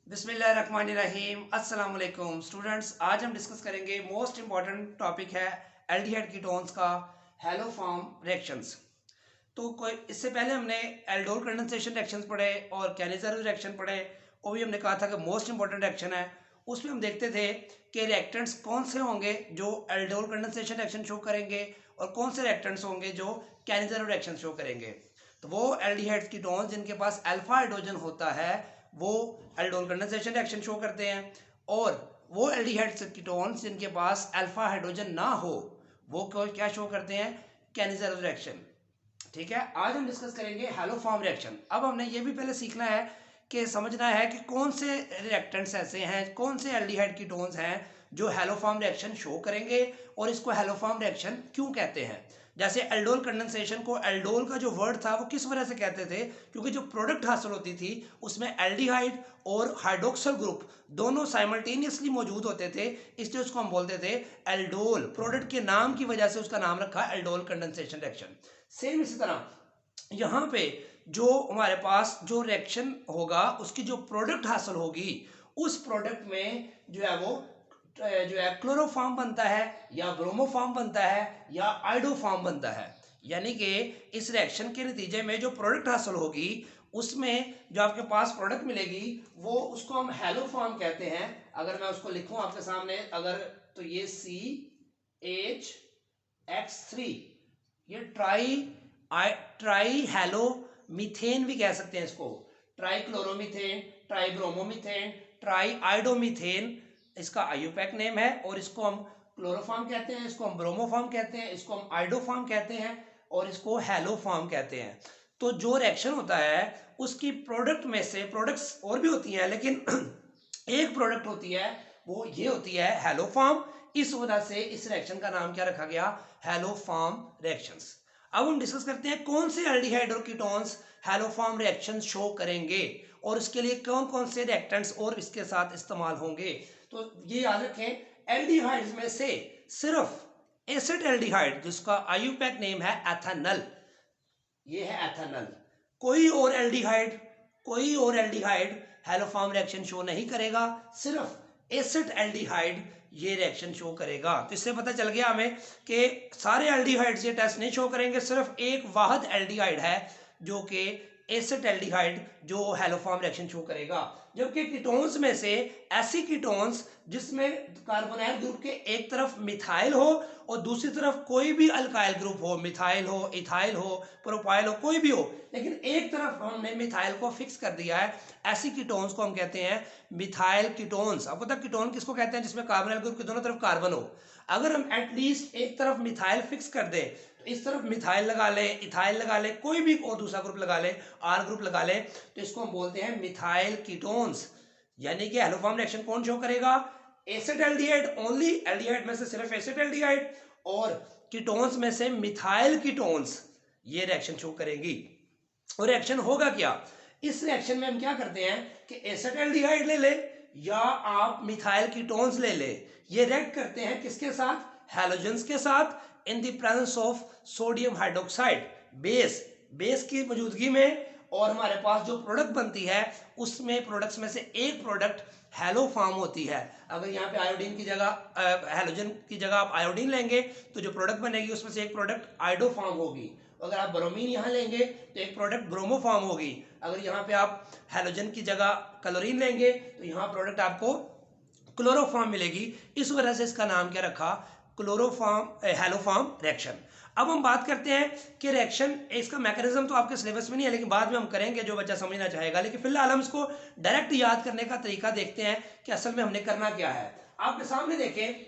बिस्मिल्लाहिर्रहमानिर्रहीम अस्सलाम वालेकुम स्टूडेंट्स। आज हम डिस्कस करेंगे मोस्ट इंपॉर्टेंट टॉपिक है एल्डिहाइड कीटोन्स का हैलोफॉर्म रिएक्शंस। तो कोई इससे पहले हमने एल्डोल कंडेंसेशन रिएक्शंस पढ़े और कैनिज़ारो रिएक्शन पढ़े। वो भी हमने कहा था कि मोस्ट इंपॉर्टेंट रिएक्शन है। उसमें हम देखते थे कि रिएक्टेंट्स कौन से होंगे जो एल्डोल कंडेंसेशन रिएक्शन शो करेंगे और कौन से रिएक्टेंट्स होंगे जो कैनिज़ारो रिएक्शन शो करेंगे। तो वो एल्डिहाइड कीटोन्स जिनके पास अल्फा हाइड्रोजन होता है वो एल्डोल कंडेंसेशन रिएक्शन शो करते हैं, और वो एल्डिहाइड कीटोन्स जिनके पास अल्फा हाइड्रोजन ना हो वो क्या शो करते हैं, कैनिज़ारो रिएक्शन। ठीक है, आज हम डिस्कस करेंगे हैलोफॉर्म रिएक्शन। अब हमने ये भी पहले सीखना है कि समझना है कि कौन से रिएक्टेंट्स ऐसे हैं, कौन से एल्डिहाइड कीटोन्स हैं जो हैलोफॉर्म रिएक्शन शो करेंगे और इसको हैलोफॉर्म रिएक्शन क्यों कहते हैं। जैसे एल्डोल कंडेंसेशन को, एल्डोल का जो वर्ड था वो किस वजह से कहते थे, क्योंकि जो प्रोडक्ट हासिल होती थी उसमें एल्डिहाइड और हाइड्रोक्सल ग्रुप दोनों साइमल्टेनियसली मौजूद होते थे, इसलिए उसको हम बोलते थे एल्डोल। प्रोडक्ट के नाम की वजह से उसका नाम रखा एल्डोल कंडेंसेशन रिएक्शन। सेम इसी तरह यहाँ पे जो हमारे पास जो रिएक्शन होगा उसकी जो प्रोडक्ट हासिल होगी उस प्रोडक्ट में जो है वो जो है क्लोरोफॉर्म बनता है या ब्रोमोफॉर्म बनता है या आइडोफॉर्म बनता है। यानी कि इस रिएक्शन के नतीजे में जो प्रोडक्ट हासिल होगी उसमें जो आपके पास प्रोडक्ट मिलेगी वो उसको हम हैलोफॉर्म कहते हैं। अगर मैं उसको लिखूं आपके सामने, अगर तो ये CH3, ये ट्राई हैलो मीथेन भी कह सकते हैं इसको, trichloromethane, tribromomethane, triiodomethane इसका आईयूपैक नेम है। और इसको हम क्लोरोफॉर्म कहते हैं, इसको हम ब्रोमोफॉर्म कहते हैं, इसको हम आइडोफॉर्म कहते हैं और इसको हैलोफॉर्म कहते हैं। तो जो रिएक्शन होता है उसकी प्रोडक्ट में से, प्रोडक्ट्स और भी होती हैं लेकिन एक प्रोडक्ट होती है वो ये होती है हैलोफॉर्म। इस वजह से इस रिएक्शन का नाम क्या रखा गया, हैलोफॉर्म रिएक्शंस। अब हम डिस्कस करते हैं कौन से एल्डिहाइड और कीटोन्स हैलोफॉर्म रिएक्शन शो करेंगे और उसके लिए कौन कौन से रिएक्टेंट्स और इसके साथ इस्तेमाल होंगे। तो ये याद रखें, एल्डिहाइड्स में से सिर्फ एसिड एल्डिहाइड जिसका आईयूपैक नेम है एथेनल, ये है एथेनल, कोई और एल्डिहाइड हैलोफॉर्म रिएक्शन शो नहीं करेगा, सिर्फ एसिड एल्डिहाइड ये रिएक्शन शो करेगा। तो इससे पता चल गया हमें कि सारे एल्डिहाइड्स ये टेस्ट नहीं शो करेंगे, सिर्फ एक वाहिद एल्डिहाइड है जो कि एसिड एल्डिहाइड जो हैलोफॉर्म रिएक्शन शो करेगा। जबकि कीटोन्स में से ऐसी कीटोन्स जिसमें कार्बोनाइल ग्रुप के एक तरफ मिथाइल हो और दूसरी तरफ कोई भी अल्काइल ग्रुप हो, मिथाइल हो, इथाइल हो, प्रोपाइल हो, कोई भी हो, लेकिन एक तरफ हमने मिथाइल को फिक्स कर दिया है, ऐसी कीटोन्स को हम कहते हैं मिथाइल कीटोन्स। अब पता कीटोन किसको कहते हैं, जिसमें कार्बोनाइल ग्रुप के दोनों तरफ कार्बन हो। अगर हम एटलीस्ट एक तरफ मिथाइल फिक्स कर दें तो इस तरफ मिथाइल लगा ले, इथाइल लगा ले, कोई भी और दूसरा ग्रुप लगा ले, आर ग्रुप लगा ले, तो इसको हम बोलते हैं मिथाइल कीटोन्स। यानी कि हैलोफॉर्म रिएक्शन कौन शो करेगा, एसिड एल्डिहाइड, ओनली एल्डिहाइड में से सिर्फ एसिड एल्डिहाइड, और कीटोन्स में से मिथाइल कीटोन्स ये रिएक्शन शो करेंगी। और रिएक्शन होगा क्या, इस रिएक्शन में हम क्या करते हैं कि एसिड एल्डिहाइड ले ले या आप मिथाइल कीटोन्स ले ले, ये रिएक्ट करते हैं किसके साथ, हैलोजेंस के साथ, in the presence of sodium hydroxide, base की मौजूदगी में। और हमारे पास जो प्रोडक्ट बनती है उसमें प्रोडक्ट्स में से एक प्रोडक्ट हैलोफॉर्म होती है। अगर यहाँ पे आयोडीन की जगह हैलोजन की जगह आप आयोडीन लेंगे तो जो प्रोडक्ट बनेगी उसमें से एक प्रोडक्ट आइडोफॉर्म होगी। अगर आप ब्रोमीन यहाँ लेंगे तो एक प्रोडक्ट ब्रोमोफॉर्म होगी। अगर यहाँ पे आप हैलोजन की जगह क्लोरीन लेंगे तो यहाँ प्रोडक्ट आपको क्लोरोफॉर्म मिलेगी। इस वजह से इसका नाम क्या रखा, हैलोफॉर्म रिएक्शन। अब हम बात करते हैं कि रिएक्शन, इसका मैकेनिज्म तो आपके सिलेबस में नहीं है लेकिन बाद में हम करेंगे जो बच्चा समझना चाहेगा, लेकिन फिलहाल हम इसको डायरेक्ट याद करने का तरीका देखते हैं कि असल में हमने करना क्या है। आपके सामने देखें,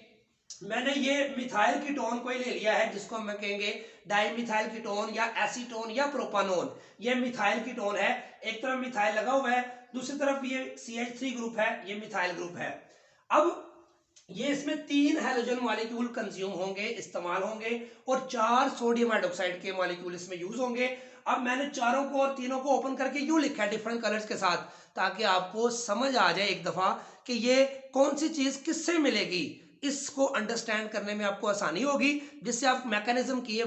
मैंने ये मिथाइल कीटोन को ही ले लिया है जिसको हम कहेंगे डाइमिथाइल कीटोन या एसीटोन या प्रोपानोन। ये मिथाइल कीटोन है, एक तरफ मिथाइल लगा हुआ है, दूसरी तरफ ये CH3 ग्रुप है, ये मिथाइल ग्रुप है। अब ये इसमें 3 हैलोजन मॉलिक्यूल कंज्यूम होंगे, इस्तेमाल होंगे, और 4 सोडियम हाइड्रोक्साइड के मॉलिक्यूल इसमें यूज होंगे। अब मैंने चारों को और तीनों को ओपन करके यूं लिखा है डिफरेंट कलर्स के साथ, ताकि आपको समझ आ जाए एक दफा कि ये कौन सी चीज किससे मिलेगी। इसको अंडरस्टैंड करने में आपको आसानी होगी, जिससे आप मैकेनिज्म किए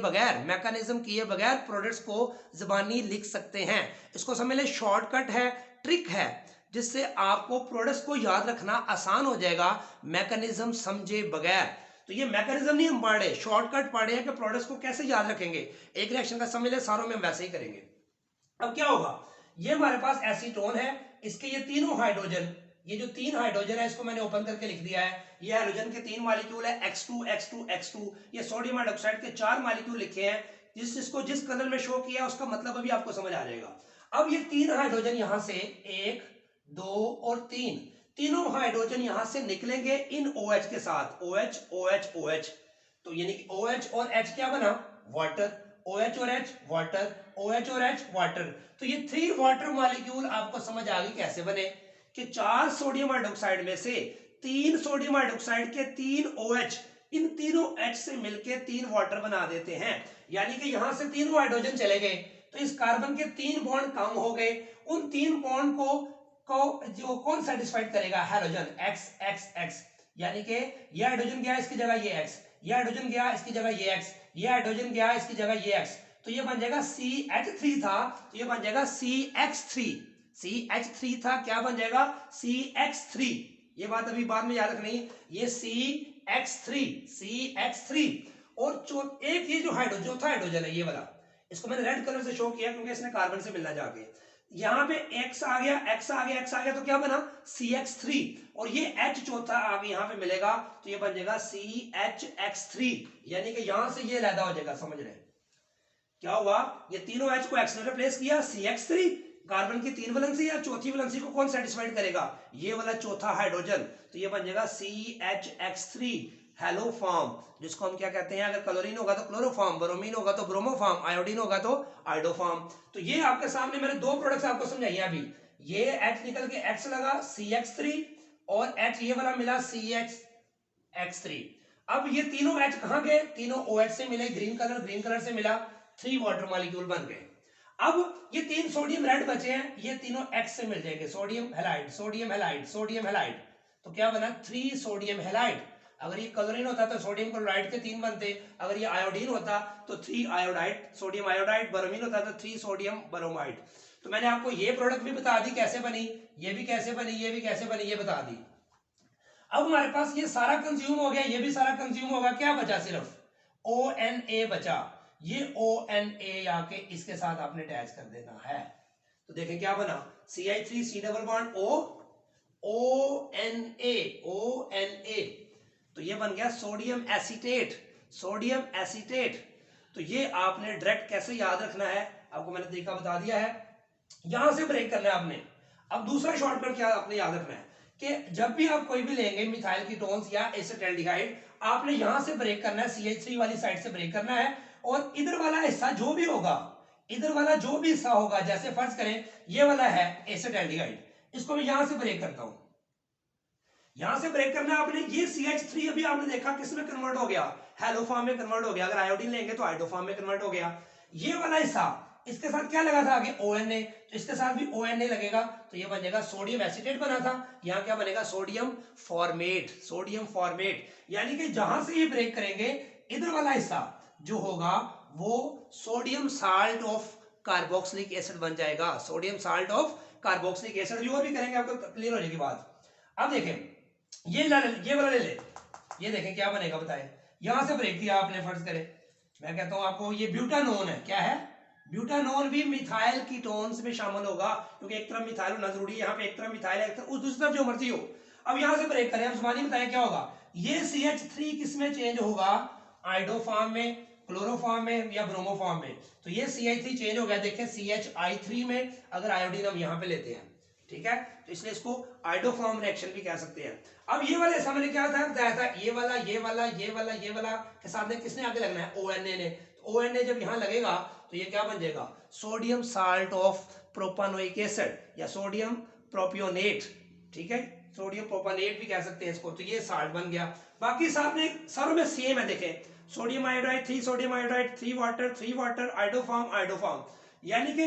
बगैर प्रोडक्ट्स को जुबानी लिख सकते हैं। इसको समझ ले, शॉर्टकट है, ट्रिक है। जिससे आपको प्रोडक्ट्स को याद रखना आसान हो जाएगा मैकेनिज्म समझे बगैर। तो ये मैकेनिज्म नहीं हम पढ़े, शॉर्टकट पढ़े हैं कि प्रोडक्ट्स को कैसे याद रखेंगे। एक रिएक्शन का समझ ले, सारों में हम वैसे ही करेंगे। अब क्या होगा, ये हमारे पास एसीटोन है, इसके ये तीनों हाइड्रोजन, ये जो 3 हाइड्रोजन है इसको मैंने ओपन करके लिख दिया है। ये हाइड्रोजन के 3 मॉलिक्यूल है, X2 X2 X2। ये सोडियम हाइड्रोक्साइड के 4 मॉलिक्यूल लिखे हैं। जिसको जिस कलर में शो किया उसका मतलब अभी आपको समझ आ जाएगा। अब ये 3 हाइड्रोजन यहां से 1 2 और 3, तीनों हाइड्रोजन यहां से निकलेंगे इन OH के साथ, OH OH OH। तो यानी कि OH और H क्या बना, वाटर, OH और H वाटर, OH और H वाटर। तो ये 3 वाटर मॉलिक्यूल आपको समझ आ गई कैसे बने, कि 4 सोडियम हाइड्रोक्साइड में से 3 सोडियम हाइड्रोक्साइड के 3 OH, इन तीनों H से मिलके 3 वाटर बना देते हैं। यानी कि यहां से तीनों हाइड्रोजन चले गए तो इस कार्बन के 3 बॉन्ड कम हो गए। उन 3 बॉन्ड को जो कौन सेटिस्फाइड करेगा, हाइड्रोजन X X X। यानी कि ये हाइड्रोजन गया इसकी जगह ये X, ये हाइड्रोजन गया इसकी जगह ये X, ये हाइड्रोजन गया इसकी जगह ये X। तो ये बन जाएगा CH3 था, तो ये बन जाएगा CX3। CH3 था, क्या बन जाएगा, CX3। ये बात अभी बाद में याद रखनी, ये CX3 और एक ये जो हाइड्रोजन, चौथा हाइड्रोजन है ये वाला, इसको मैंने रेड कलर से शो किया क्योंकि इसने कार्बन से मिलना जाके। यहाँ पे X आ गया, X आ गया, X आ गया, तो क्या बना, CX3। और ये H चौथा आगे यहाँ पे मिलेगा तो ये बन जाएगा CHX3। यानी कि यहां से ये लैदा हो जाएगा, समझ रहे क्या हुआ, ये तीनों H को X ने रिप्लेस किया, CX3। कार्बन की 3 वैलेंसी या चौथी वैलेंसी को कौन सेटिस्फाइड करेगा, ये वाला चौथा हाइड्रोजन। तो ये बन जाएगा CHX3 हेलो फॉर्म, जिसको हम क्या कहते हैं, अगर क्लोरीन होगा तो क्लोरोफॉर्म, ब्रोमीन होगा तो ब्रोमोफॉर्म, आयोडीन होगा तो आयोडोफॉर्म। तो ये आपके सामने मैंने 2 प्रोडक्ट्स आपको समझाई अभी। ये H निकल के X लगा CX3 और H ये वाला मिला CHX3। अब ये तीनों H कहां गए, तीनों OH से मिले, ग्रीन कलर से मिला, 3 वाटर मॉलिक्यूल बन गए। अब ये 3 सोडियम रेड बचे हैं, ये तीनों X से मिल जाएंगे, sodium halide, sodium halide, sodium halide. तो क्या बना, 3 सोडियम हैलाइड। अगर ये क्लोरीन होता तो सोडियम क्लोराइड के 3 बनते, अगर ये आयोडीन होता तो 3 आयोडाइड, सोडियम आयोडाइड, ब्रोमीन होता तो 3 सोडियम ब्रोमाइड। तो मैंने आपको ये प्रोडक्ट भी बता दी कैसे बनी, ये भी कैसे बनी, ये भी कैसे बनी, ये बता दी। अब हमारे पास ये सारा कंज्यूम हो गया, ये भी सारा कंज्यूम होगा, क्या बचा, सिर्फ ONA बचा। ये ONA आके इसके साथ आपने अटैच कर देना है। तो देखें क्या बना, CH3 C double bond O, ONA। तो ये बन गया सोडियम एसीटेट, सोडियम एसीटेट। तो ये आपने डायरेक्ट कैसे याद रखना है, आपको मैंने तरीका बता दिया है, यहां से ब्रेक करना है आपने। अब दूसरा शॉर्टकट क्या आपने याद रखना है कि जब भी आप कोई भी लेंगे मिथाइल कीटोन्स या एसिटाल्डिहाइड, आपने यहां से ब्रेक करना है, CH3 वाली साइड से ब्रेक करना है। और इधर वाला हिस्सा जो भी होगा, इधर वाला जो भी हिस्सा होगा, जैसे फर्ज करें ये वाला है एसिटाल्डिहाइड, इसको मैं यहां से ब्रेक करता हूं, यहां से ब्रेक करना है आपने। ये CH3 अभी आपने देखा किसमें कन्वर्ट हो गया, हेलो फॉर्म में कन्वर्ट हो गया। अगर आयोडीन लेंगे तो आयोडो फॉर्म में कन्वर्ट हो गया। ये वाला हिस्सा, इसके साथ क्या लगा था आगे, ONA, तो इसके साथ भी ONA लगेगा, तो ये बन जाएगा सोडियम एसीटेट बना था, यहाँ क्या बनेगा, सोडियम फॉर्मेट, सोडियम फॉर्मेट। यानी कि जहां से ये ब्रेक करेंगे, इधर वाला हिस्सा जो होगा वो sodium salt of carboxylic acid बन जाएगा, sodium salt of carboxylic acid. जो भी करेंगे आपको क्लियर हो जाएगी बात। अब देखें ये वाला ले ले, ये देखें क्या बनेगा बताएं। यहां से ब्रेक किया आपने, फर्ज करें मैं कहता हूं आपको ये ब्यूटानोन है, क्या है, ब्यूटानोन भी मिथाइल कीटोन्स में शामिल होगा, क्योंकि एक तरफ मिथाइल होना जरूरी है, यहाँ पे एक तरफ मिथाइल है, एक तरफ, उस दूसरी तरफ जो मर्जी हो। अब यहां से ब्रेक करें, अब जुबानी बताएं क्या होगा, ये CH3 किसमें चेंज होगा, आयोडो फॉर्म में, क्लोरोफॉर्म में या ब्रोमोफॉर्म में। तो ये CH3 चेंज हो गया, देखें CHI3 में, अगर आयोडीन हम यहाँ पे लेते हैं, ठीक है, तो इसलिए इसको आयोडोफॉर्म रिएक्शन भी कह सकते हैं। अब ये वाले सामने क्या बताया था, ये वाला ये वाला ये वाला ये वाला के साथ में किसने आगे लगना है, ONA ने। तो ONA जब यहाँ लगेगा तो ये क्या बन जाएगा, sodium salt of propanoic acid या सोडियम प्रोपियोनेट, ठीक है, सोडियम प्रोपानेट भी कह सकते हैं इसको। तो ये साल्ट बन गया। बाकी सामने सारों में सेम है, देखें sodium iodide 3 sodium iodide 3 water iodoform. यानी कि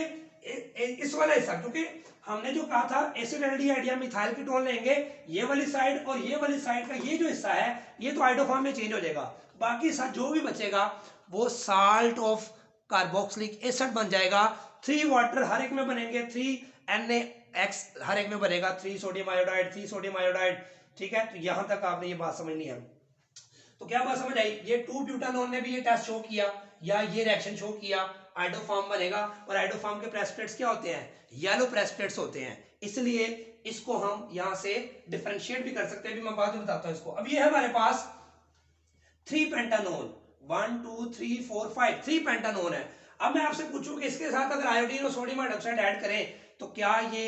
इस वाला हिस्सा, क्योंकि हमने जो कहा था एसिटाल्डिहाइड या मिथाइल कीटोन लेंगे, ये वाली साइड और ये वाली साइड का ये जो हिस्सा है ये तो आयोडोफॉर्म में चेंज हो जाएगा, बाकी जो भी बचेगा वो साल्ट ऑफ कार्बोक्सिलिक एसिड बन जाएगा। 3 वाटर हर एक में बनेंगे, 3 NaX हर एक में बनेगा 3 सोडियम आयोडाइड 3 सोडियम आयोडाइड, ठीक है। तो यहां तक आपने ये बात समझनी है। तो क्या बात समझ आई, ये 2 ब्यूटानोन ने भी ये टेस्ट शो किया या ये रिएक्शन शो किया, आइडोफॉर्म बनेगा। और आइडोफॉर्म के प्रेसिपिटेट्स क्या होते हैं, येलो प्रेसिपिटेट्स होते हैं, इसलिए इसको हम यहां से डिफरेंशिएट भी कर सकते हैं, भी मैं बाद में बताता हूं इसको। अब ये है हमारे पास 3 पेंटानोन, 1 2 3 4 5 3 पेंटानोन है। अब मैं आपसे पूछूं कि इसके साथ अगर आयोडीन और सोडियम हाइड्रोक्साइड ऐड करें तो क्या ये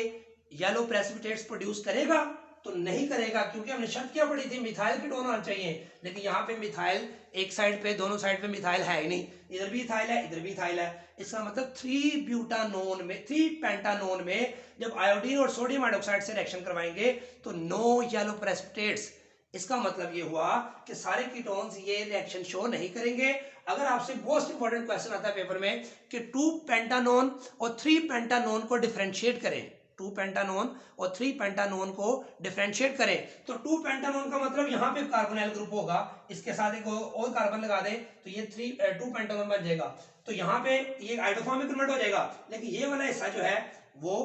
येलो प्रेसिपिटेट्स प्रोड्यूस करेगा, तो नहीं करेगा, क्योंकि हमने शर्त क्या पढ़ी थी, मिथाइल कीटोन होना चाहिए। लेकिन यहाँ पे मिथाइल एक साइड पे, दोनों साइड पे मिथाइल है ही नहीं, इधर भी इथाइल है इधर भी इथाइल है। इसका मतलब 3 ब्यूटानोन में 3 पेंटानोन में जब आयोडीन और सोडियम हाइड्रोक्साइड से रिएक्शन करवाएंगे तो नो येलो प्रेसिपिटेट्स। इसका मतलब ये हुआ कि सारे कीटोन्स ये रिएक्शन शो नहीं करेंगे। अगर आपसे मोस्ट इंपॉर्टेंट क्वेश्चन आता है पेपर में कि 2 पेंटानोन और 3 पेंटानोन को डिफरेंशिएट करें, 2 पेंटानोन और 3 पेंटानोन को डिफरेंशिएट करें, तो 2 पेंटानोन का मतलब यहाँ पे कार्बोनाइल ग्रुप होगा, इसके साथ एक और कार्बन लगा दें तो ये 2 पेंटानोन बन जाएगा। तो यहाँ पे ये आइडोफॉर्म में कन्वर्ट हो जाएगा, लेकिन ये वाला हिस्सा जो है वो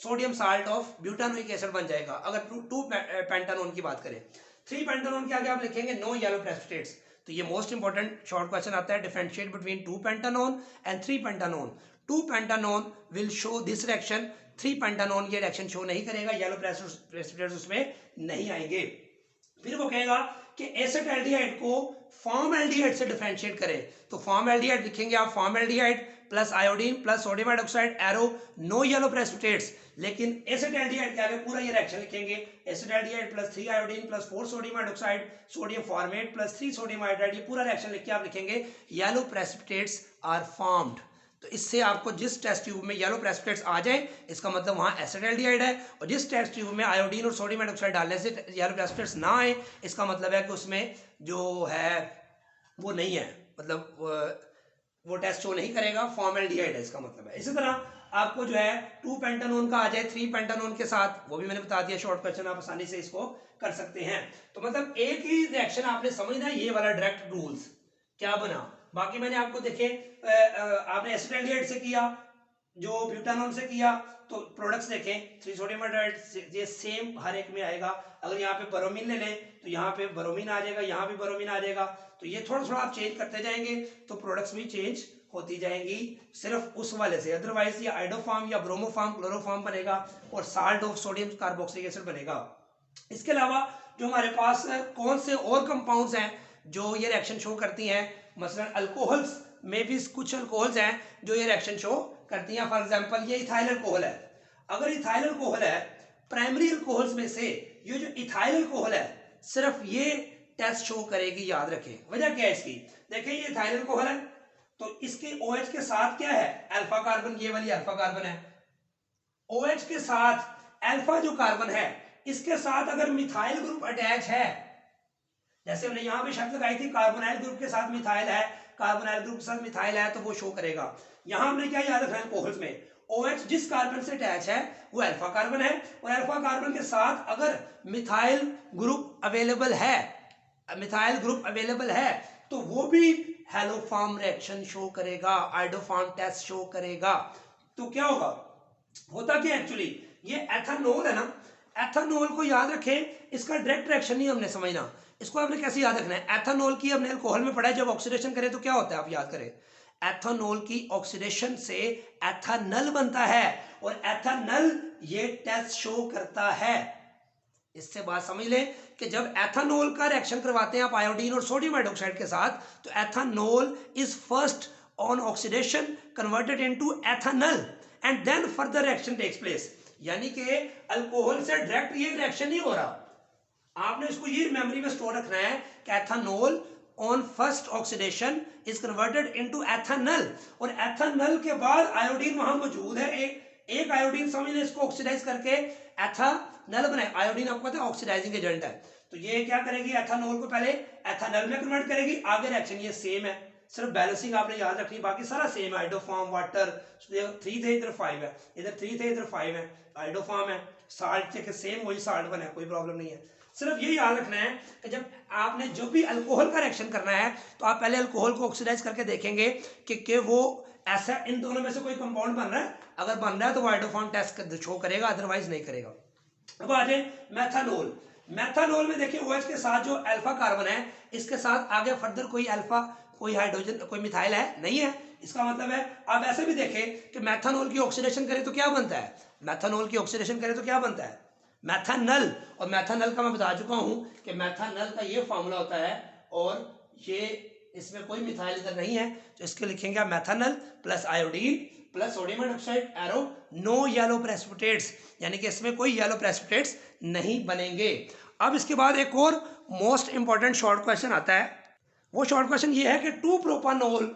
sodium salt of butanoic acid बन जाएगा। अगर 2 पेंटानोन की बात करें, 3 पेंटानोन के आगे आप लिखेंगे नो येलो प्रेसिपिटेट्स। तो ये मोस्ट इंपॉर्टेंट शॉर्ट क्वेश्चन आता है, differentiate between 2 pentanone and 3 pentanone. 2 pentanone will show this reaction, 3 pentanone ये रिएक्शन शो नहीं करेगा, येलो प्रेसिपिटेट्स उसमें नहीं आएंगे। फिर वो कहेगा कि एसिटाल्डिहाइड को फॉर्मल्डिहाइड से डिफरेंशिएट करें, तो फॉर्मल्डिहाइड लिखेंगे आप, formaldehyde plus iodine plus sodium hydroxide arrow, no yellow precipitates. लेकिन एसिटाल्डिहाइड के आगे पूरा ये रिएक्शन लिखेंगे, acetaldehyde plus 3 iodine plus 4 sodium hydroxide, sodium formate plus 3 sodium hydride, ये पूरा रिएक्शन लिख के आप लिखेंगे येलो प्रेसिपिटेट्स आर फॉर्म्ड। तो इससे आपको जिस टेस्ट ट्यूब में येलो प्रेसिपिटेट्स आ जाए इसका मतलब वहां एसिटाल्डिहाइड है, और जिस टेस्ट ट्यूब में आयोडीन और सोडियम हाइड्रोक्साइड डालने से येलो प्रेसिपिटेट्स ना आए इसका मतलब है कि उसमें जो है वो नहीं है, मतलब वो टेस्ट शो नहीं करेगा, फॉर्मल्डिहाइड है इसका मतलब है। इसी तरह आपको जो है 2 पेंटानोन का आ जाए 3 पेंटानोन के साथ, वो भी मैंने बता दिया शॉर्ट क्वेश्चन, आप आसानी से इसको कर सकते हैं। तो मतलब एक ही रिएक्शन आपने समझना है, ये वाला डायरेक्ट रूल्स क्या बना। बाकी मैंने आपको देखे आपने एसिटाल्डिहाइड से किया, जो ब्यूटानोन से किया, तो प्रोडक्ट्स देखें 3 सोडियम हाइड्राइड ये सेम हर एक में आएगा। अगर यहाँ पे ब्रोमीन ले लें तो यहाँ पे ब्रोमीन आ जाएगा, यहाँ भी ब्रोमीन आ जाएगा। तो ये थोड़ा थोड़ा आप चेंज करते जाएंगे तो प्रोडक्ट्स भी चेंज होती जाएंगी सिर्फ उस वाले से। अदरवाइज ये आइडोफॉर्म या ब्रोमोफॉर्म क्लोरोफॉर्म बनेगा और salt of sodium carboxylic acid बनेगा। इसके अलावा जो हमारे पास कौन से और कंपाउंड्स हैं जो ये रिएक्शन शो करती हैं, मसलन अल्कोहल्स में भी कुछ अल्कोहल्स हैं जो ये रिएक्शन शो करती हैं। फॉर एग्जांपल ये इथाइल अल्कोहल है, अगर इथाइल अल्कोहल है प्राइमरी अल्कोहल्स में से ये जो इथाइल अल्कोहल है सिर्फ ये टेस्ट शो करेगी, याद रखें। वजह क्या है इसकी, देखिए ये इथाइल अल्कोहल है तो इसके OH के साथ क्या है, अल्फा कार्बन, ये वाली अल्फा कार्बन है। OH के साथ अल्फा जो कार्बन है इसके साथ अगर मिथाइल ग्रुप अटैच है, जैसे हमने यहां पे शर्त लगाई थी कार्बोनाइल ग्रुप के साथ मिथाइल है, कार्बोनाइल ग्रुप के साथ मिथाइल है, तो वो शो करेगा। यहां हमने क्या याद रखना है, अल्कोहल्स में OH जिस कार्बन से अटैच है वो अल्फा कार्बन है, और अल्फा कार्बन के साथ अगर मिथाइल ग्रुप अवेलेबल है, मिथाइल ग्रुप अवेलेबल है तो वो भी हैलोफॉर्म रिएक्शन शो करेगा, आइडोफॉर्म टेस्ट शो करेगा। तो क्या होगा, होता क्या एक्चुअली, ये एथेनॉल है ना, एथेनॉल को याद रखें, इसका डायरेक्ट रिएक्शन नहीं हमने समझना, इसको आपने कैसे याद रखना है। एथेनॉल की हमने अल्कोहल में पढ़ा है, जब ऑक्सीडेशन करे तो क्या होता है, आप याद करें, एथेनॉल की ऑक्सीडेशन से एथेनॉल बनता है, और एथेनॉल ये टेस्ट शो करता है। इससे बात समझ लें कि जब एथेनॉल का रिएक्शन करवाते हैं आप आयोडीन और सोडियम हाइड्रोक्साइड के साथ, तो ethanol is first on oxidation converted into ethanol and then further reaction takes place. यानी कि अल्कोहल से डायरेक्ट ये रिएक्शन नहीं हो रहा, आपने इसको ये मेमोरी में स्टोर रखना है कि ethanol on first oxidation is converted into ethanol, और एथेनॉल के बाद आयोडीन वहां मौजूद है, एक आयोडीन समझ लें इसको ऑक्सीडाइज करके एथेनॉल बनाए। आयोडीन आपको पता है ऑक्सीडाइजिंग एजेंट है, तो ये क्या करेगी, एथेनॉल को पहले एथेनॉल में कन्वर्ट करेगी, आगे रिएक्शन ये सेम है, सिर्फ बैलेंसिंग आपने याद रखनी, बाकी सारा सेम है। आइडोफॉर्म वाटर 3 थे इधर 5 है, इधर 3 थे इधर 5 है, आइडोफॉर्म है, साल्ट के सेम वही साल्ट बना है, कोई प्रॉब्लम नहीं है। सिर्फ ये याद रखना है कि जब आपने जो भी अल्कोहल का रिएक्शन करना है तो आप पहले अल्कोहल को ऑक्सीडाइज करके देखेंगे कि वो ऐसा इन दोनों में से कोई कंपाउंड बन रहा है, अगर बन रहा है तो वो आइडोफॉर्म टेस्ट शो करेगा, अदरवाइज नहीं करेगा। अब आ जाए मैथानोल। मैथानोल में देखिए OH के साथ जो अल्फा कार्बन है, इसके साथ आगे फर्दर कोई अल्फा, कोई हाइड्रोजन, कोई मिथाइल है नहीं है। इसका मतलब है आप ऐसे भी देखें कि मैथानोल की ऑक्सीडेशन करें तो क्या बनता है, मैथानोल की ऑक्सीडेशन करें तो क्या बनता है, मैथानल। और मैथानल का मैं बता चुका हूं कि मैथानल का ये फॉर्मूला होता है, और ये इसमें कोई मिथाइल इधर नहीं है, तो इसके लिखेंगे आप methanal plus iodine plus sodium hydroxide arrow, no yellow precipitates, यानी कि इसमें कोई येलो प्रेसिपिटेट्स नहीं बनेंगे। अब इसके बाद एक और मोस्ट इंपॉर्टेंट शॉर्ट क्वेश्चन आता है। वो शॉर्ट क्वेश्चन ये है कि 2 प्रोपानोल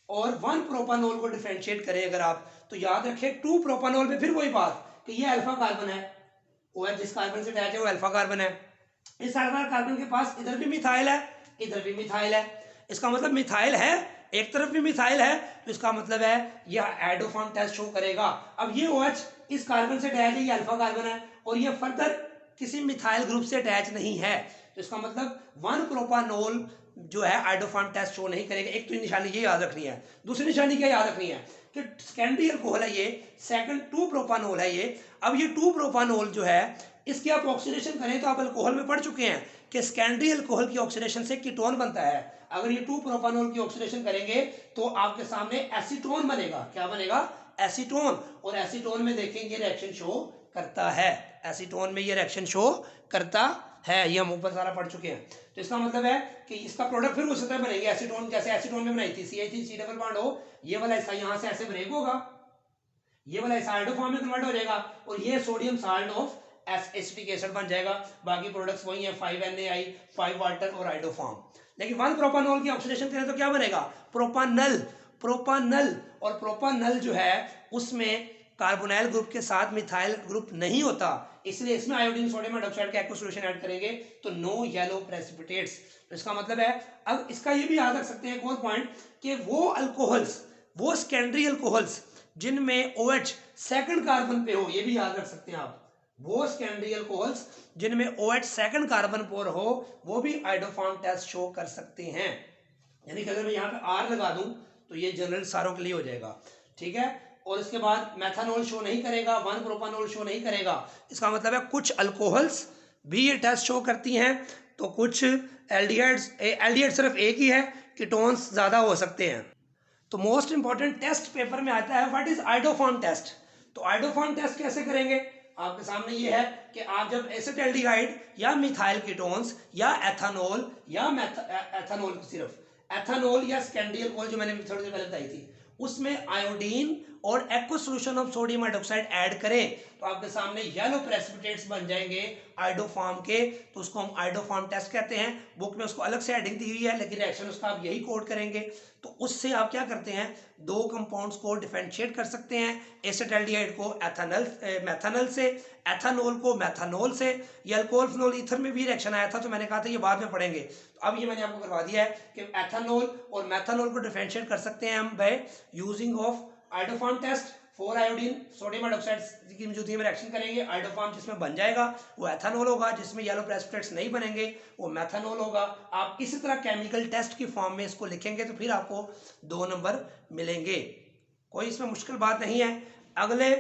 और 1 प्रोपानोल को डिफरेंशिएट करें अगर आप, तो याद रखें 2 प्रोपानोल में फिर वही बात कि ये अल्फा कार्बन है, OH जिस कार्बन से अटैच है वो अल्फा कार्बन है। इस अल्फा कार्बन के पास इधर भी मिथाइल है, इधर भी मिथाइल है। इसका मतलब मिथाइल है, एक तरफ भी मिथाइल है, तो इसका मतलब है यह आइडोफॉर्म टेस्ट शो करेगा। अब ये OH इस कार्बन से अटैच है, ये अल्फा कार्बन है, और ये फर्दर किसी मिथाइल ग्रुप से अटैच नहीं है, तो इसका मतलब 1 प्रोपानोल जो है आइडोफॉर्म टेस्ट शो नहीं करेगा। एक तो निशानी ये याद रखनी है। दूसरी निशानी क्या याद रखनी है कि सेकेंडरी अल्कोहल है ये, सेकंड 2 प्रोपानोल है ये। अब ये 2 प्रोपानोल जो है इसकी आप ऑक्सीडेशन करें तो आप अल्कोहल में पढ़ चुके हैं कि सेकेंडरी अल्कोहल की ऑक्सीडेशन से कीटोन बनता है। अगर ये 2 प्रोपानोल की ऑक्सीडेशन करेंगे तो आपके सामने एसीटोन बनेगा। क्या बनेगा? एसीटोन। और एसीटोन में देखेंगे रिएक्शन शो करता है, एसीटोन में ये रिएक्शन शो करता है, ये हम ऊपर सारा पढ़ चुके हैं। तो इसका मतलब है कि इसका प्रोडक्ट फिर उसी तरह बनेगी, एसीटोन जैसे एसीटोन में बनाई थी CH3 डबल बॉन्ड हो, ये वाला हिस्सा यहाँ से ऐसे ब्रेक होगा, ये वाला हिस्सा हाइड्रोफॉर्म में कन्वर्ट हो जाएगा, और ये sodium salt of acetic acid बन जाएगा। बाकी प्रोडक्ट्स वही है 5NaI, 5 वाटर और हाइड्रोफॉर्म। लेकिन 1 प्रोपानोल की ऑक्सीडेशन करें तो क्या बनेगा? प्रोपानल। प्रोपानल, और प्रोपानल जो है उसमें कार्बोनाइल ग्रुप के साथ मिथाइल ग्रुप नहीं होता, इसलिए इसमें आयोडीन सोडियम हाइड्रोक्साइड का एक्वस सॉल्यूशन ऐड करेंगे तो नो येलो प्रेसिपिटेट्स। तो इसका मतलब है, अब इसका ये भी याद रख सकते हैं एक और पॉइंट कि वो अल्कोहल्स, वो सेकेंडरी अल्कोहल्स जिनमें OH सेकंड कार्बन पे हो, ये भी याद रख सकते हैं आप, वो सेकेंडरी अल्कोहल्स जिनमें OH सेकंड कार्बन पर हो वो भी आइडोफॉर्म टेस्ट शो कर सकते हैं। यानी कि अगर मैं यहाँ पे R लगा दूं तो ये जनरल सारों के लिए हो जाएगा, ठीक है। और इसके बाद मैथानोल शो नहीं करेगा, 1 प्रोपानोल शो नहीं करेगा। इसका मतलब है कुछ अल्कोहल्स भी ये टेस्ट शो करती हैं, तो कुछ एल्डिहाइड्स, एल्डिहाइड सिर्फ एक ही है, कीटोन्स ज्यादा हो सकते हैं। तो मोस्ट इंपॉर्टेंट टेस्ट पेपर में आता है व्हाट इज आइडोफॉर्म टेस्ट। तो आइडोफॉर्म टेस्ट कैसे करेंगे? आपके सामने ये है कि आप जब एसिटाल्डिहाइड या मिथाइल कीटोन्स या एथानोल या एथानोल, सिर्फ एथानोल या सेकेंडरी अल्कोहल जो मैंने थोड़ी देर पहले बताई थी, उसमें आयोडीन और aqueous solution of sodium hydroxide add करें तो आपके सामने येलो प्रेसिपिटेट्स बन जाएंगे आइडोफॉर्म के, तो उसको हम आइडोफॉर्म टेस्ट कहते हैं। बुक में उसको अलग से हेडिंग दी हुई है, लेकिन रिएक्शन उसका आप यही कोड करेंगे। तो उससे आप क्या करते हैं, 2 कंपाउंड्स को डिफरेंशिएट कर सकते हैं, एसिटाल्डिहाइड को मैथानल से, एथानोल को मैथानोल से। ये अल्कोहल फिनोल ईथर में भी रिएक्शन आया था, तो मैंने कहा था ये बाद में पढ़ेंगे, तो अब ये मैंने आपको करवा दिया है कि एथानोल और मैथानोल को डिफरेंशिएट कर सकते हैं हम by using of iodoform test. 4 iodine sodium hydroxide की मौजूदगी में रिएक्शन करेंगे, आइडोफॉर्म जिसमें बन जाएगा वो एथानोल होगा, जिसमें येलो प्रेसिपिटेट्स नहीं बनेंगे वो मैथानोल होगा। आप इसी तरह केमिकल टेस्ट की फॉर्म में इसको लिखेंगे तो फिर आपको 2 नंबर मिलेंगे, कोई इसमें मुश्किल बात नहीं है। अगले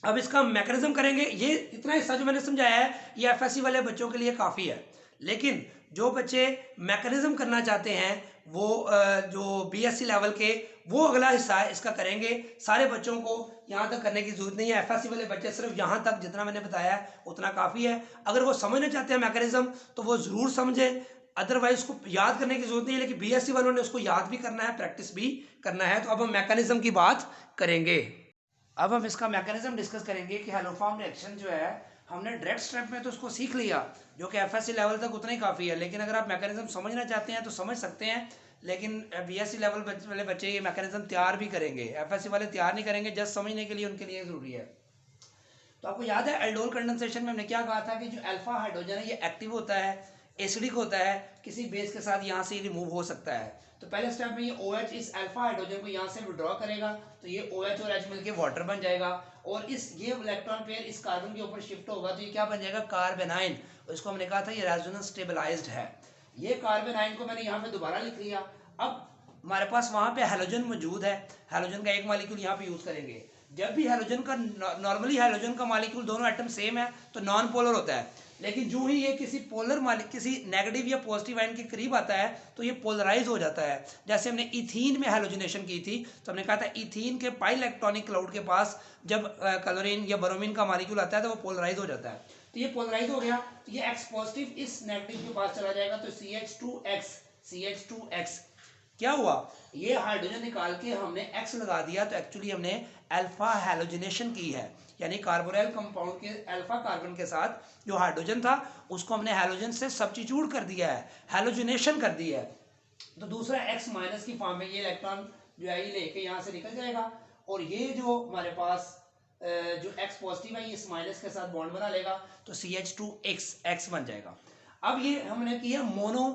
अब इसका मैकेनिज्म करेंगे। ये इतना हिस्सा जो मैंने समझाया है ये FSC वाले बच्चों के लिए काफ़ी है, लेकिन जो बच्चे मैकेनिज्म करना चाहते हैं वो जो BSc लेवल के, वो अगला हिस्सा इसका करेंगे। सारे बच्चों को यहाँ तक करने की जरूरत नहीं है, FSC वाले बच्चे सिर्फ यहाँ तक जितना मैंने बताया है उतना काफ़ी है। अगर वो समझना चाहते हैं मैकेनिज्म तो वो ज़रूर समझें, अदरवाइज उसको याद करने की जरूरत नहीं है, लेकिन BSc वालों ने उसको याद भी करना है, प्रैक्टिस भी करना है। तो अब हम मैकेनिज्म की बात करेंगे। अब हम इसका मैकेनिज्म डिस्कस करेंगे कि हैलोफॉर्म रिएक्शन जो है हमने डायरेक्ट स्टेप में तो उसको सीख लिया जो कि FSC लेवल तक उतना ही काफ़ी है, लेकिन अगर आप मैकेनिज्म समझना चाहते हैं तो समझ सकते हैं, लेकिन BSc लेवल वाले बच्चे ये मैकेनिज्म तैयार भी करेंगे, FSC वाले तैयार नहीं करेंगे, जस्ट समझने के लिए उनके लिए ज़रूरी है। तो आपको याद है एल्डोल कंडेंसेशन में हमने क्या कहा था कि जो अल्फा हाइड्रोजन है ये एक्टिव होता है, एसिडिक होता है, किसी बेस के साथ यहाँ से रिमूव हो सकता है। तो पहले स्टेप में ये OH इस अल्फा हाइड्रोजन को यहाँ से विड्रॉ करेगा, तो ये OH और H मिलके वाटर बन जाएगा, और ये इलेक्ट्रॉन पेयर इस कार्बन के ऊपर शिफ्ट होगा तो ये क्या बन जाएगा, कार्बेनाइन। और इसको हमने कहा था ये रेजोनेंस स्टेबलाइज्ड है। ये कार्बेनाइन को मैंने यहाँ पे दोबारा लिख लिया। अब हमारे पास वहाँ पे हैलोजन मौजूद है, हैलोजन का एक मॉलिक्यूल यहाँ पे यूज़ करेंगे। जब भी हैलोजन का नॉर्मली हैलोजन का मॉलिक्यूल दोनों एटम सेम है तो नॉन पोलर होता है, लेकिन जो ही ये किसी पोलर किसी नेगेटिव या पॉजिटिव आयन के करीब आता है तो ये पोलराइज हो जाता है। जैसे हमने इथीन में हैलोजनेशन की थी तो हमने कहा था इथीन के पाई इलेक्ट्रॉनिक क्लाउड के पास जब क्लोरीन या ब्रोमीन का मॉलिक्यूल आता है तो वो पोलराइज हो जाता है। तो ये पोलराइज हो गया तो ये X पॉजिटिव इस नेगेटिव के पास चला जाएगा तो CH2X क्या हुआ, ये हाइड्रोजन निकाल के हमने X लगा दिया तो एक्चुअली हमने अल्फा हैलोजनेशन की है, यानी कार्बोनिल कंपाउंड के अल्फा कार्बन के साथ जो हाइड्रोजन था उसको हमने हैलोजन से सब्स्टिट्यूट कर दिया है, हैलोजनेशन कर दी है। तो दूसरा X माइनस की फॉर्म में ये इलेक्ट्रॉन जो है ये लेके यहाँ से निकल जाएगा और ये जो हमारे पास जो X पॉजिटिव है ये इस माइनस के साथ बॉन्ड बना लेगा तो CH2X बन जाएगा। अब ये हमने किया मोनो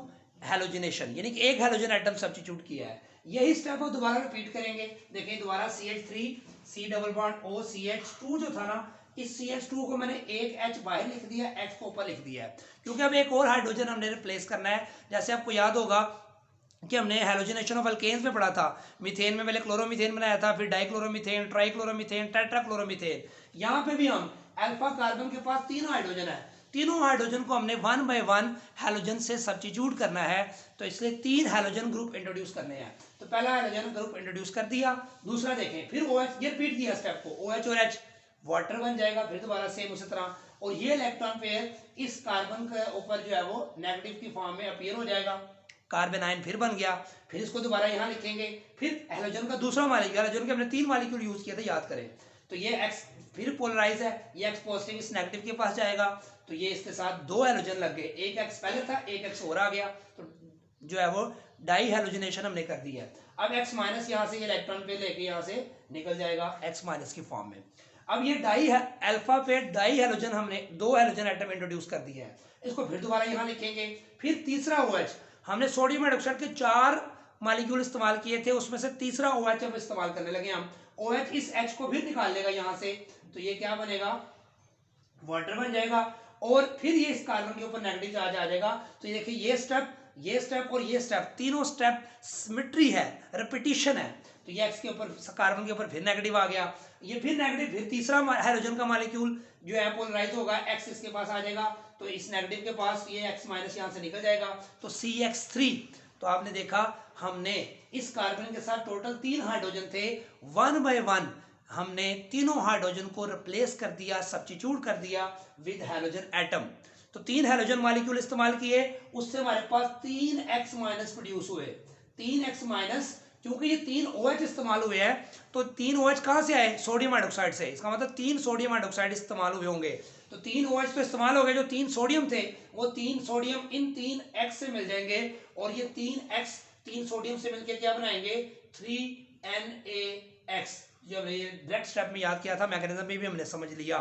हैलोजनेशन, यानी कि एक हैलोजन एटम सब्स्टिट्यूट किया है। यही स्टेप हम दोबारा रिपीट करेंगे। देखिए दोबारा CH3 C double bond O CH2 जो था ना, इस CH2 को मैंने एक H बाहर लिख दिया, X को ऊपर लिख दिया है क्योंकि अब एक और हाइड्रोजन हमने रिप्लेस करना है। जैसे आपको याद होगा कि हमने हैलोजनेशन ऑफ अल्केन्स में पढ़ा था, मीथेन में पहले क्लोरोमीथेन बनाया था, फिर डाइक्लोरोमीथेन, ट्राइक्लोरोमीथेन, टेट्राक्लोरोमीथेन। यहाँ पे भी हम अल्फा कार्बन के पास तीनों हाइड्रोजन है, तीनों हाइड्रोजन को हमने 1 बाय 1 हैलोजन से सब्स्टिट्यूट करना है, तो इसलिए 3 हैलोजन ग्रुप इंट्रोड्यूस करने हैं। तो पहला हैलोजन ग्रुप इंट्रोड्यूस कर दिया, दूसरा देखें फिर OH, ये रिपीट किया स्टेप को, OH और H वाटर बन जाएगा, फिर दोबारा सेम उसी तरह, और ये इलेक्ट्रॉन पेयर इस कार्बन के ऊपर जो है वो नेगेटिव की फॉर्म में अपीयर हो जाएगा, कार्बन आयन फिर बन गया, फिर इसको दोबारा यहाँ लिखेंगे, फिर हैलोजन का दूसरा मॉलिक्यूल, हैलोजन के हमने 3 मॉलिक्यूल यूज किया था याद करें, तो ये X फिर पोलराइज है, ये X पॉजिटिव इस नेगेटिव के पास जाएगा, तो ये इसके साथ 2 हैलोजन लग गए, एक X पहले था, एक X और आ गया, तो जो है वो डाई हैलोजनेशन हमने कर दी है। अब X माइनस यहाँ से ये इलेक्ट्रॉन पे लेके यहाँ से निकल जाएगा X माइनस की फॉर्म में। अब ये डाई है अल्फा पे डाई हैलोजन, हमने 2 हैलोजन एटम इंट्रोड्यूस कर दिए हैं, इसको फिर दोबारा यहाँ लिखेंगे। फिर तीसरा OH, हमने सोडियम हाइड्रोक्साइड के 4 मॉलिक्यूल इस्तेमाल किए थे, उसमें से तीसरा OH हम इस्तेमाल करने लगे हम। OH इस H को भी निकाल लेगा यहाँ से, तो ये क्या बनेगा, वाटर बन जाएगा, और फिर ये इस कार्बन के ऊपर नेगेटिव चार्ज आ जाएगा। तो ये देखिए ये स्टेप और ये स्टेप, तीनों स्टेप सिमेट्री है, रिपीटिशन है, तो ये X के ऊपर कार्बन के ऊपर फिर नेगेटिव आ गया, ये फिर नेगेटिव, फिर तीसरा हाइड्रोजन का मॉलिक्यूल जो है पोलराइज होगा, X इसके पास आ जाएगा, तो इस नेगेटिव के पास ये X माइनस यहाँ से निकल जाएगा, तो CX3। तो आपने देखा हमने इस कार्बन के साथ टोटल 3 हाइड्रोजन थे, 1 बाय 1 हमने तीनों हाइड्रोजन को रिप्लेस कर दिया, सब्स्टिट्यूट कर दिया विद हैलोजन एटम। तो 3 हैलोजन मॉलिक्यूल इस्तेमाल किए, उससे हमारे पास 3X माइनस प्रोड्यूस हुए, 3X माइनस, क्योंकि ये 3 OH इस्तेमाल हुए हैं, तो 3 OH कहाँ से आए, सोडियम हाइड्रोक्साइड से, इसका मतलब 3 सोडियम हाइड्रोक्साइड इस्तेमाल हुए होंगे, तो 3 OH तो इस्तेमाल हो गए, जो 3 सोडियम थे वो 3 सोडियम इन 3X से मिल जाएंगे, और ये 3X 3 सोडियम से मिलकर क्या बनाएंगे, 3NaX, जो हमने ये डायरेक्ट स्टेप में याद किया था, मैकेनिज्म में भी हमने समझ लिया।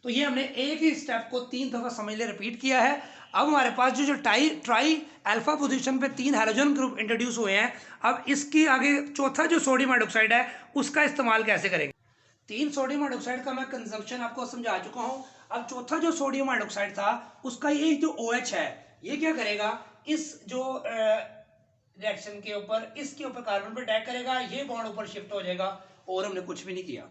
तो ये हमने एक ही स्टेप को 3 दफा समझ ले रिपीट किया है। अब हमारे पास जो ट्राई अल्फा पोजीशन पे 3 हैलोजन ग्रुप इंट्रोड्यूस हुए हैं, अब इसकी आगे चौथा जो सोडियम हाइड्रोक्साइड है उसका इस्तेमाल कैसे करेंगे। 3 सोडियम हाइड्रोक्साइड का मैं कंजम्पशन आपको समझा चुका हूँ। अब चौथा जो सोडियम हाइड्रोक्साइड था उसका ये जो OH है, ये क्या करेगा, इस जो रिएक्शन के ऊपर, इसके ऊपर कार्बन पर अटैक करेगा, ये बॉन्ड ऊपर शिफ्ट हो जाएगा, और हमने कुछ भी नहीं किया।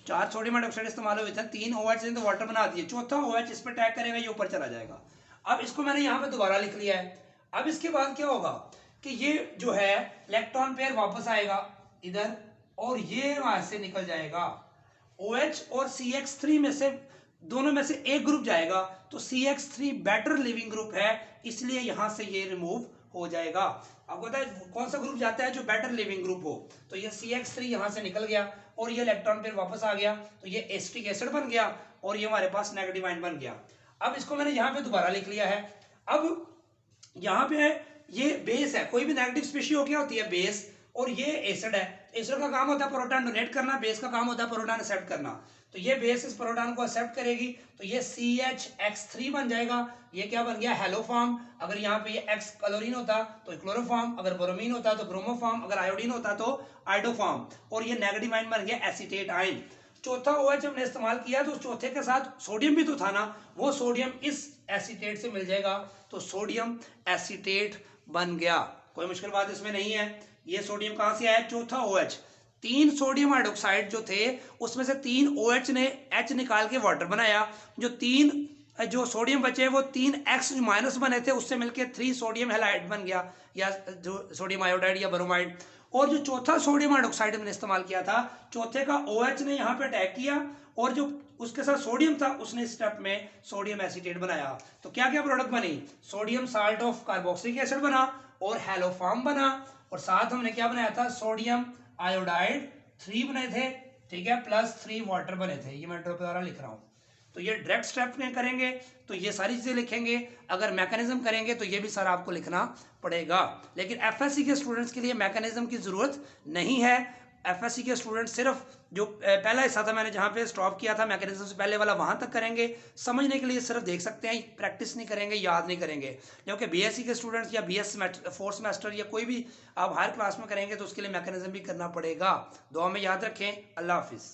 4 सोडियम हाइड्रोक्साइड इस्तेमाल हुए थे, 3 OH ने तो वाटर बना दिए, चौथा OH इस पर अटैक करेगा, ये ऊपर चला जाएगा। अब इसको मैंने यहाँ पे दोबारा लिख लिया है। अब इसके बाद क्या होगा कि ये जो है इलेक्ट्रॉन पेयर वापस आएगा इधर, और ये वहां से निकल जाएगा, OH और CX3 में से दोनों में से एक ग्रुप जाएगा, तो CX3 बेटर लिविंग ग्रुप है, इसलिए यहां से ये रिमूव हो जाएगा। आपको पता है कौन सा ग्रुप जाता है जो बेटर लिविंग ग्रुप हो, तो ये CX3 यहां से निकल गया, और ये इलेक्ट्रॉन पेयर वापस आ गया, तो ये एसिटिक एसिड बन गया, और ये हमारे पास नेगेटिव आयन बन गया। अब इसको मैंने यहाँ पे दोबारा लिख लिया है। अब यहाँ पे ये बेस है, कोई भी नेगेटिव स्पीशीज हो क्या होती है, बेस, और ये एसिड है। एसिड का काम होता है प्रोटॉन डोनेट करना, बेस का काम होता है प्रोटॉन एक्सेप्ट करना, तो ये बेस इस प्रोटॉन को एक्सेप्ट करेगी, तो ये CHX3 बन जाएगा। ये क्या बन गया, हेलोफॉर्म। अगर यहाँ पे ये X क्लोरीन होता तो क्लोरोफॉर्म, अगर ब्रोमीन होता तो ब्रोमोफॉर्म, अगर आयोडीन होता तो आयोडोफॉर्म, और ये नेगेटिव आयन बन गया एसीटेट आयन। चौथा OH हमने इस्तेमाल किया, तो चौथे के साथ सोडियम भी तो था ना, वो सोडियम इस एसीटेट से मिल जाएगा, तो सोडियम एसीटेट बन गया। कोई मुश्किल बात इसमें नहीं है। ये सोडियम कहाँ से आया, चौथा OH। 3 सोडियम हाइड्रोक्साइड जो थे उसमें से 3 OH ने H निकाल के वाटर बनाया, जो सोडियम बचे वो 3 X माइनस बने थे, उससे मिलके 3 सोडियम हैलाइड बन गया, या जो सोडियम आयोडाइड या ब्रोमाइड। और जो चौथा सोडियम हाइड्रोक्साइड मैंने इस्तेमाल किया था, चौथे का OH ने यहाँ पे अटैक किया और जो उसके साथ सोडियम था उसने स्टेप में सोडियम एसीटेट बनाया। तो क्या क्या प्रोडक्ट बनी, sodium salt of carboxylic acid बना और हैलोफॉर्म बना, और साथ हमने क्या बनाया था, सोडियम आयोडाइड 3 बने थे, ठीक है, प्लस 3 वाटर बने थे। ये मैं ड्रॉप द्वारा लिख रहा हूँ। तो ये डायरेक्ट स्टेप में करेंगे तो ये सारी चीज़ें लिखेंगे, अगर मैकेनिज्म करेंगे तो ये भी सारा आपको लिखना पड़ेगा। लेकिन एफएससी के स्टूडेंट्स के लिए मैकेनिज्म की ज़रूरत नहीं है। एफएससी के स्टूडेंट सिर्फ जो पहला हिस्सा था मैंने जहाँ पे स्टॉप किया था मैकेनिज्म से पहले वाला, वहाँ तक करेंगे। समझने के लिए सिर्फ देख सकते हैं, प्रैक्टिस नहीं करेंगे, याद नहीं करेंगे। जबकि बीएससी के स्टूडेंट्स या बीएस 4th सेमेस्टर या कोई भी आप हायर क्लास में करेंगे तो उसके लिए मैकेनिज्म भी करना पड़ेगा। दुआ में याद रखें। अल्लाह हाफिज़।